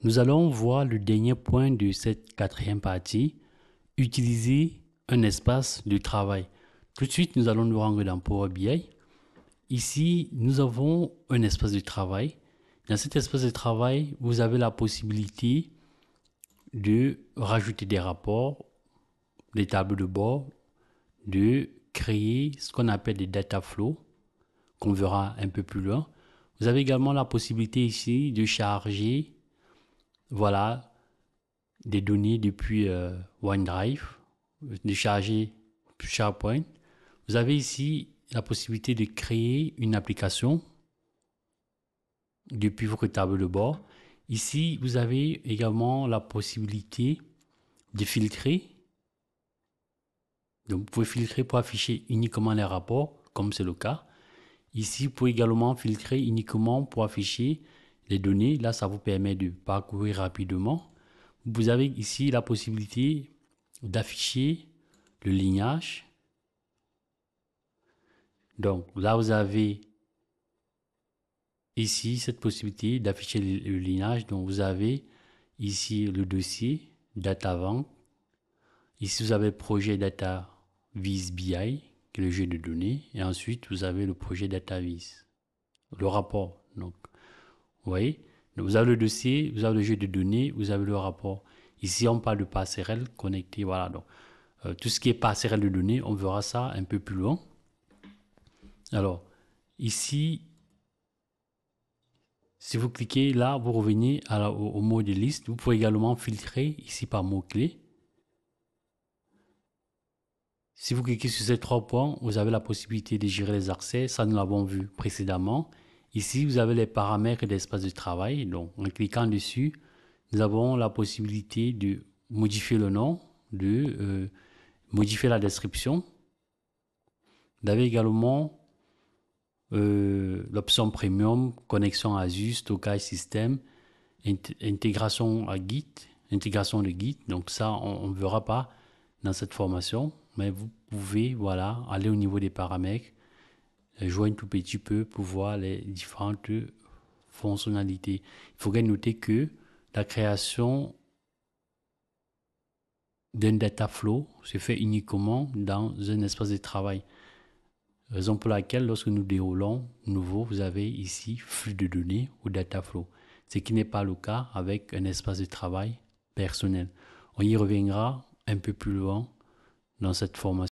Nous allons voir le dernier point de cette quatrième partie, utiliser un espace de travail. Tout de suite, nous allons nous rendre dans Power BI. Ici, nous avons un espace de travail. Dans cet espace de travail, vous avez la possibilité de rajouter des rapports, des tableaux de bord, de créer ce qu'on appelle des data flows, qu'on verra un peu plus loin. Vous avez également la possibilité ici de charger, voilà, des données depuis OneDrive, de charger SharePoint. Vous avez ici la possibilité de créer une application depuis votre tableau de bord. Ici, vous avez également la possibilité de filtrer. Donc, vous pouvez filtrer pour afficher uniquement les rapports, comme c'est le cas. Ici, vous pouvez également filtrer uniquement pour afficher les données. Là, ça vous permet de parcourir rapidement. Vous avez ici la possibilité d'afficher le lignage. Donc, là, vous avez ici cette possibilité d'afficher le lignage. Donc, vous avez ici le dossier Data Vent. Ici, vous avez le projet Data Viz BI, qui est le jeu de données. Et ensuite, vous avez le projet Data Viz, le rapport. Donc, vous voyez, donc, vous avez le dossier, vous avez le jeu de données, vous avez le rapport. Ici, on parle de passerelle connectée. Voilà, donc tout ce qui est passerelle de données, on verra ça un peu plus loin. Alors, ici, si vous cliquez là, vous revenez au mot de liste. Vous pouvez également filtrer ici par mots-clés. Si vous cliquez sur ces trois points, vous avez la possibilité de gérer les accès. Ça, nous l'avons vu précédemment. Ici, vous avez les paramètres d'espace de travail. Donc, en cliquant dessus, nous avons la possibilité de modifier le nom, de modifier la description. Vous avez également l'option Premium, connexion Azure, stockage système, intégration à Git, intégration de Git. Donc ça, on ne verra pas dans cette formation, mais vous pouvez voilà, aller au niveau des paramètres, jouer un tout petit peu pour voir les différentes fonctionnalités. Il faudrait noter que la création d'un data flow se fait uniquement dans un espace de travail. Raison pour laquelle, lorsque nous déroulons nouveau, vous avez ici flux de données ou data flow, ce qui n'est pas le cas avec un espace de travail personnel. On y reviendra un peu plus loin dans cette formation.